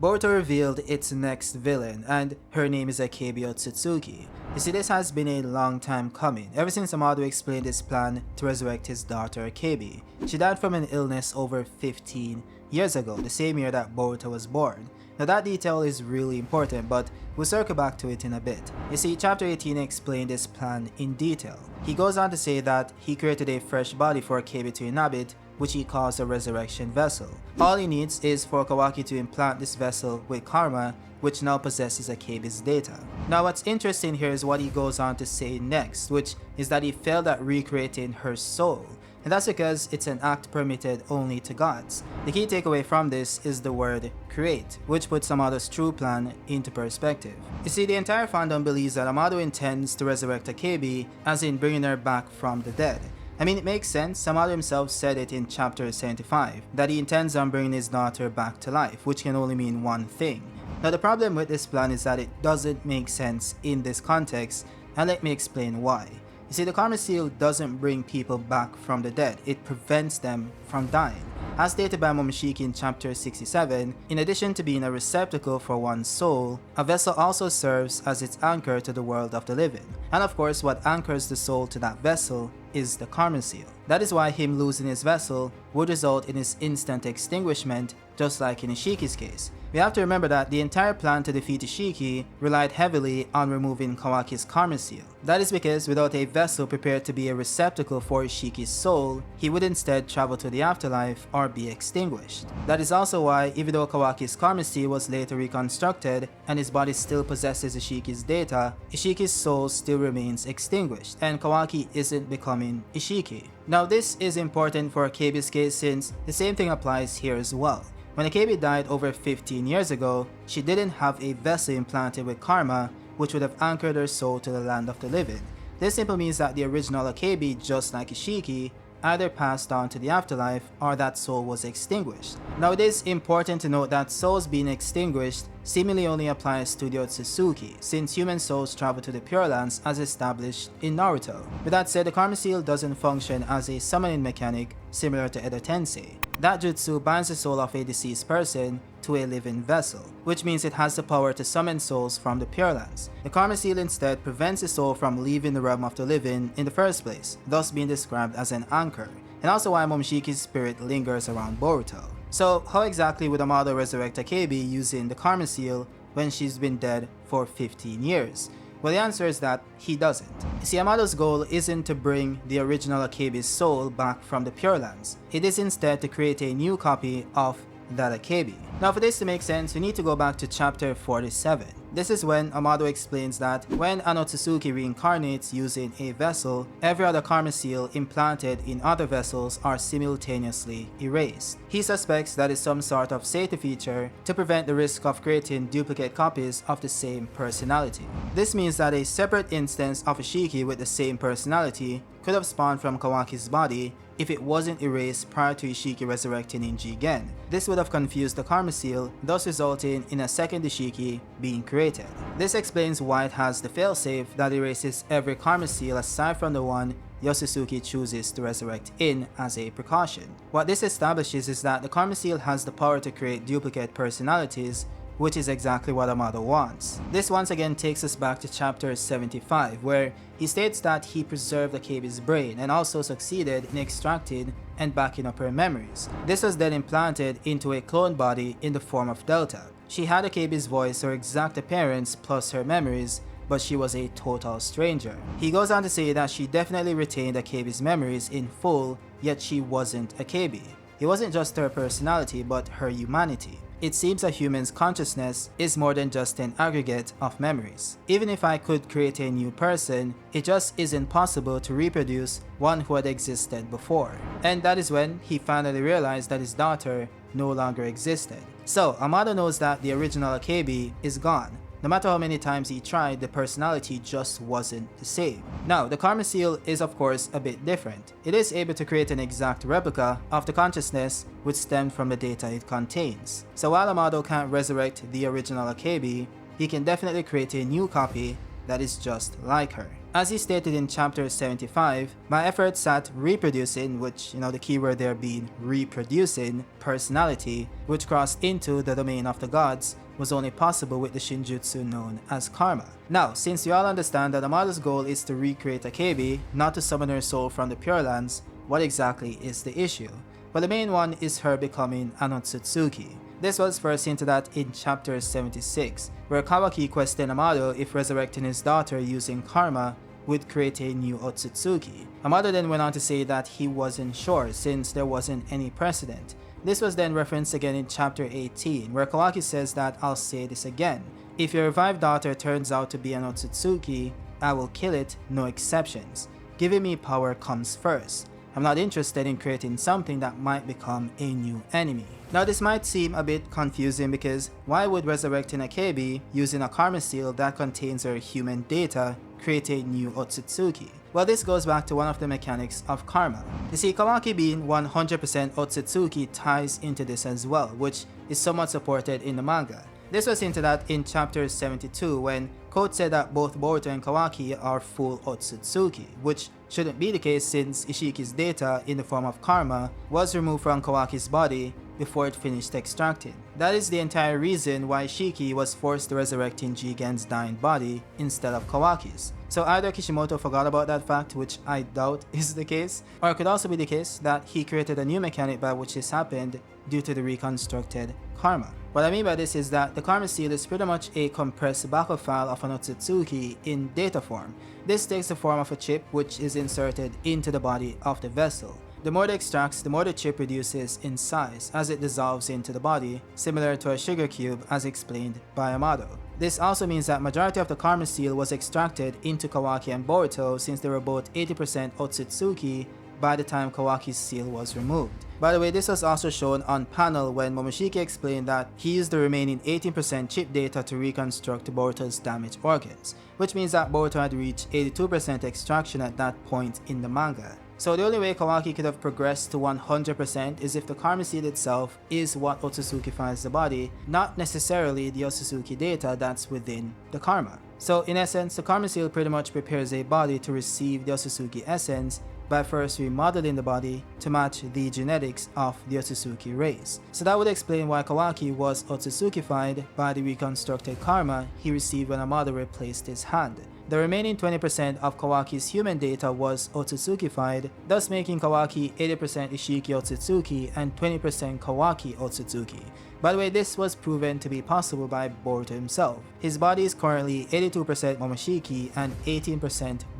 Boruto revealed its next villain, and her name is Akebi Otsutsuki. You see, this has been a long time coming, ever since Amado explained his plan to resurrect his daughter Akebi. She died from an illness over 15 years ago, the same year that Boruto was born. Now that detail is really important, but we'll circle back to it in a bit. You see, chapter 18 explained this plan in detail. He goes on to say that he created a fresh body for Akebi to inhabit, which he calls a resurrection vessel. All he needs is for Kawaki to implant this vessel with karma, which now possesses Akebi's data. Now what's interesting here is what he goes on to say next, which is that he failed at recreating her soul. And that's because it's an act permitted only to gods. The key takeaway from this is the word create, which puts Amado's true plan into perspective. You see, the entire fandom believes that Amado intends to resurrect Akebi, as in bringing her back from the dead. I mean, it makes sense. Amado himself said it in chapter 75, that he intends on bringing his daughter back to life, which can only mean one thing. Now the problem with this plan is that it doesn't make sense in this context, and let me explain why. You see, the karma seal doesn't bring people back from the dead, it prevents them from dying. As stated by Momoshiki in chapter 67, in addition to being a receptacle for one's soul, a vessel also serves as its anchor to the world of the living. And of course, what anchors the soul to that vessel is the karma seal. That is why him losing his vessel would result in his instant extinguishment, just like in Ishiki's case. We have to remember that the entire plan to defeat Ishiki relied heavily on removing Kawaki's karma seal. That is because without a vessel prepared to be a receptacle for Ishiki's soul, he would instead travel to the afterlife or be extinguished. That is also why, even though Kawaki's karma seal was later reconstructed and his body still possesses Ishiki's data, Ishiki's soul still remains extinguished and Kawaki isn't becoming Ishiki. Now this is important for Akebi's case since the same thing applies here as well. When Akebi died over 15 years ago, she didn't have a vessel implanted with karma, which would have anchored her soul to the land of the living. This simply means that the original Akebi, just like Ishiki, either passed on to the afterlife or that soul was extinguished. Now it is important to note that souls being extinguished seemingly only applies to the Otsutsuki, since human souls travel to the Pure Lands as established in Naruto. With that said, the karma seal doesn't function as a summoning mechanic similar to Edo Tensei. That jutsu binds the soul of a deceased person to a living vessel, which means it has the power to summon souls from the Pure Lands. The karma seal instead prevents the soul from leaving the realm of the living in the first place, thus being described as an anchor, and also why Momoshiki's spirit lingers around Boruto. So how exactly would Amado resurrect Akebi using the karma seal when she's been dead for 15 years? Well, the answer is that he doesn't. You see, Amado's goal isn't to bring the original Akebi's soul back from the Pure Lands. It is instead to create a new copy of that Akebi. Now for this to make sense, we need to go back to chapter 47. This is when Amado explains that when an Otsutsuki reincarnates using a vessel, every other karma seal implanted in other vessels are simultaneously erased. He suspects that is some sort of safety feature to prevent the risk of creating duplicate copies of the same personality. This means that a separate instance of Ishiki with the same personality could have spawned from Kawaki's body if it wasn't erased prior to Ishiki resurrecting in Jigen. This would have confused the karma seal, thus resulting in a second Ishiki being created. This explains why it has the failsafe that erases every karma seal aside from the one Otsutsuki chooses to resurrect in as a precaution. What this establishes is that the karma seal has the power to create duplicate personalities, which is exactly what Amado wants. This once again takes us back to chapter 75, where he states that he preserved Akebi's brain and also succeeded in extracting and backing up her memories. This was then implanted into a clone body in the form of Delta. She had Akebi's voice, her exact appearance, plus her memories, but she was a total stranger. He goes on to say that she definitely retained Akebi's memories in full, yet she wasn't Akebi. It wasn't just her personality, but her humanity. It seems a human's consciousness is more than just an aggregate of memories. Even if I could create a new person, it just isn't possible to reproduce one who had existed before. And that is when he finally realized that his daughter no longer existed. So Amado knows that the original Akebi is gone. No matter how many times he tried, the personality just wasn't the same. Now, the karma seal is of course a bit different. It is able to create an exact replica of the consciousness which stemmed from the data it contains. So while Amado can't resurrect the original Akebi, he can definitely create a new copy that is just like her. As he stated in chapter 75, my efforts at reproducing, which, the keyword there being reproducing, personality, which crossed into the domain of the gods, was only possible with the Shinjutsu known as karma. Now, since you all understand that Amado's goal is to recreate Akebi, not to summon her soul from the Pure Lands, what exactly is the issue? Well, the main one is her becoming an Otsutsuki. This was first hinted at in chapter 76, where Kawaki questioned Amado if resurrecting his daughter using karma would create a new Otsutsuki. Amado then went on to say that he wasn't sure since there wasn't any precedent. This was then referenced again in chapter 18, where Kawaki says that, I'll say this again, if your revived daughter turns out to be an Otsutsuki, I will kill it, no exceptions. Giving me power comes first. I'm not interested in creating something that might become a new enemy. Now this might seem a bit confusing because why would resurrecting Akebi using a karma seal that contains her human data create a new Otsutsuki? Well, this goes back to one of the mechanics of karma. You see, Kawaki being 100% Otsutsuki ties into this as well, which is somewhat supported in the manga. This was hinted at in chapter 72 when Quote said that both Boruto and Kawaki are full Otsutsuki, which shouldn't be the case since Ishiki's data in the form of karma was removed from Kawaki's body before it finished extracting. That is the entire reason why Ishiki was forced to resurrect in Jigen's dying body instead of Kawaki's. So either Kishimoto forgot about that fact, which I doubt is the case, or it could also be the case that he created a new mechanic by which this happened due to the reconstructed karma. What I mean by this is that the karma seal is pretty much a compressed backup file of an Otsutsuki in data form. This takes the form of a chip which is inserted into the body of the vessel. The more it extracts, the more the chip reduces in size as it dissolves into the body, similar to a sugar cube as explained by Amado. This also means that majority of the karma seal was extracted into Kawaki and Boruto since they were both 80% Otsutsuki by the time Kawaki's seal was removed. By the way, this was also shown on panel when Momoshiki explained that he used the remaining 18% chip data to reconstruct Boruto's damaged organs, which means that Boruto had reached 82% extraction at that point in the manga. So the only way Kawaki could have progressed to 100% is if the karma seal itself is what Otsutsukifies the body, not necessarily the Otsutsuki data that's within the karma. So in essence, the karma seal pretty much prepares a body to receive the Otsutsuki essence by first remodeling the body to match the genetics of the Otsutsuki race. So that would explain why Kawaki was Otsutsukified by the reconstructed karma he received when Amado replaced his hand. The remaining 20% of Kawaki's human data was Otsutsukified, thus making Kawaki 80% Ishiki Otsutsuki and 20% Kawaki Otsutsuki. By the way, this was proven to be possible by Boruto himself. His body is currently 82% Momoshiki and 18%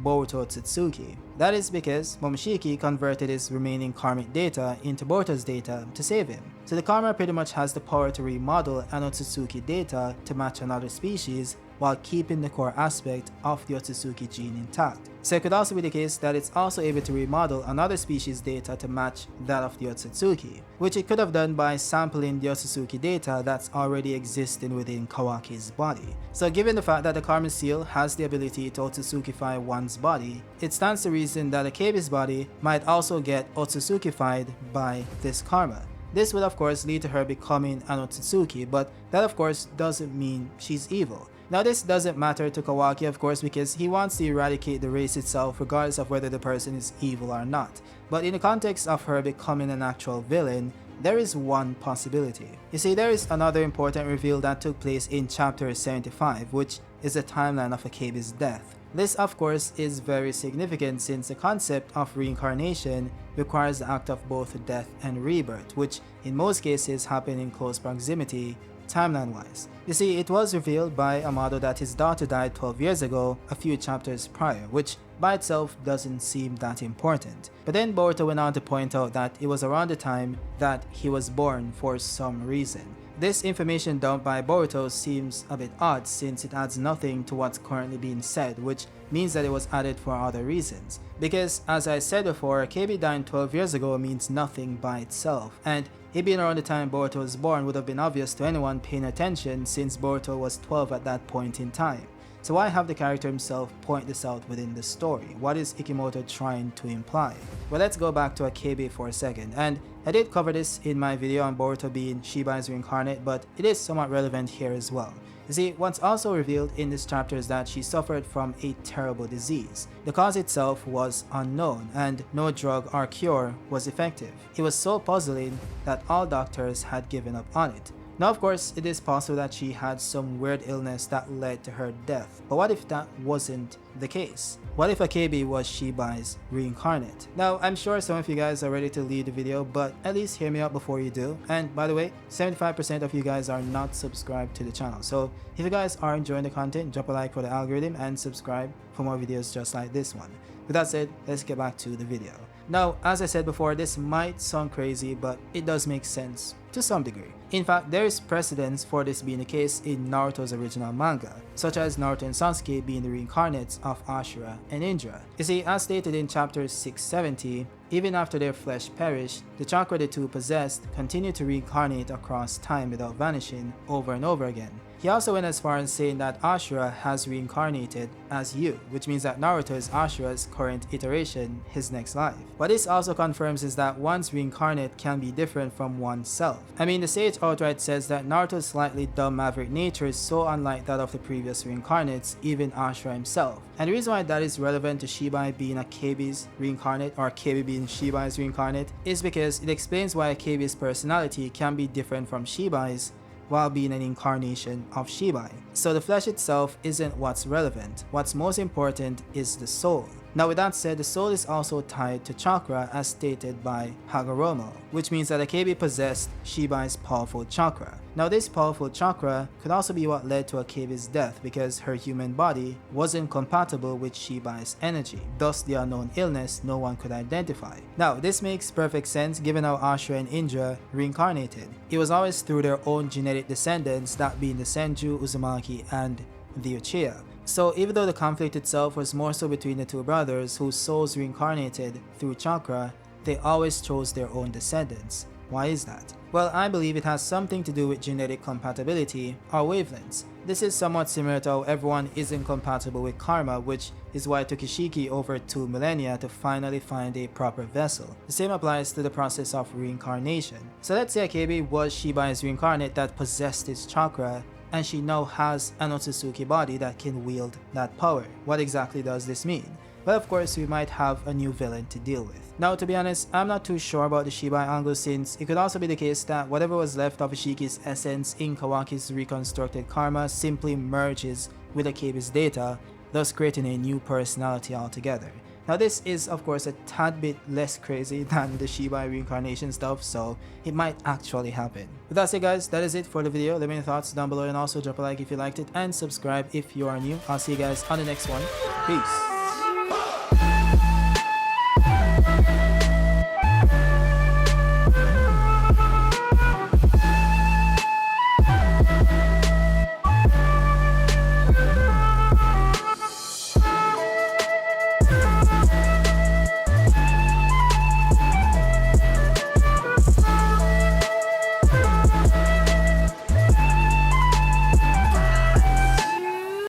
Boruto Otsutsuki. That is because Momoshiki converted his remaining karmic data into Boruto's data to save him. So the karma pretty much has the power to remodel an Otsutsuki data to match another species while keeping the core aspect of the Otsutsuki gene intact. So it could also be the case that it's also able to remodel another species data to match that of the Otsutsuki, which it could have done by sampling the Otsutsuki data that's already existing within Kawaki's body. So given the fact that the karma seal has the ability to Otsutsukify one's body, it stands to reason that Akebi's body might also get Otsutsukified by this karma. This would of course lead to her becoming an Otsutsuki, but that of course doesn't mean she's evil. Now this doesn't matter to Kawaki of course because he wants to eradicate the race itself regardless of whether the person is evil or not. But in the context of her becoming an actual villain, there is one possibility. You see, there is another important reveal that took place in chapter 75, which is the timeline of Akebi's death. This of course is very significant since the concept of reincarnation requires the act of both death and rebirth, which in most cases happen in close proximity timeline-wise. You see, it was revealed by Amado that his daughter died 12 years ago, a few chapters prior, which by itself doesn't seem that important. But then Boruto went on to point out that it was around the time that he was born for some reason. This information dumped by Boruto seems a bit odd since it adds nothing to what's currently being said, which means that it was added for other reasons. Because as I said before, Akebi dying 12 years ago means nothing by itself, and it being around the time Boruto was born would have been obvious to anyone paying attention since Boruto was 12 at that point in time. So why have the character himself point this out within the story? What is Ikimoto trying to imply? Well, let's go back to Akebi for a second, and I did cover this in my video on Boruto being Shibai's reincarnate, but it is somewhat relevant here as well. You see, what's also revealed in this chapter is that she suffered from a terrible disease. The cause itself was unknown, and no drug or cure was effective. It was so puzzling that all doctors had given up on it. Now, of course, it is possible that she had some weird illness that led to her death, but what if that wasn't the case? What if Akebi was Shibai's reincarnate? Now, I'm sure some of you guys are ready to leave the video, but at least hear me out before you do. And by the way, 75% of you guys are not subscribed to the channel, so if you guys are enjoying the content, drop a like for the algorithm and subscribe for more videos just like this one. With that said, let's get back to the video. Now, as I said before, this might sound crazy, but it does make sense to some degree. In fact, there is precedence for this being the case in Naruto's original manga, such as Naruto and Sasuke being the reincarnates of Ashura and Indra. You see, as stated in chapter 670, even after their flesh perished, the chakra the two possessed continued to reincarnate across time without vanishing over and over again. He also went as far as saying that Ashura has reincarnated as you, which means that Naruto is Ashura's current iteration, his next life. What this also confirms is that one's reincarnate can be different from oneself. I mean, the sage outright says that Naruto's slightly dumb maverick nature is so unlike that of the previous reincarnates, even Ashura himself. And the reason why that is relevant to Shibai being Akebi's reincarnate, or Akebi being Shibai's reincarnate, is because it explains why Akebi's personality can be different from Shibai's while being an incarnation of Shibai. So the flesh itself isn't what's relevant. What's most important is the soul. Now, with that said, the soul is also tied to chakra as stated by Hagoromo, which means that Akebi possessed Shibai's powerful chakra. Now, this powerful chakra could also be what led to Akebi's death because her human body wasn't compatible with Shibai's energy, thus the unknown illness no one could identify. Now, this makes perfect sense given how Ashura and Indra reincarnated. It was always through their own genetic descendants, that being the Senju, Uzumaki, and the Uchiha. So even though the conflict itself was more so between the two brothers whose souls reincarnated through chakra, they always chose their own descendants. Why is that? Well, I believe it has something to do with genetic compatibility or wavelengths. This is somewhat similar to how everyone isn't compatible with karma, which is why it took Ishiki over 2 millennia to finally find a proper vessel. The same applies to the process of reincarnation. So let's say Akebi was Shibai's reincarnate that possessed his chakra, and she now has an Otsutsuki body that can wield that power. What exactly does this mean? Well, of course, we might have a new villain to deal with. Now, to be honest, I'm not too sure about the Shibai angle, since it could also be the case that whatever was left of Ishiki's essence in Kawaki's reconstructed karma simply merges with Akebi's data, thus creating a new personality altogether. Now, this is of course a tad bit less crazy than the Shibai reincarnation stuff, so it might actually happen. With that said, guys, that is it for the video. Let me know your thoughts down below, and also drop a like if you liked it and subscribe if you are new. I'll see you guys on the next one. Peace.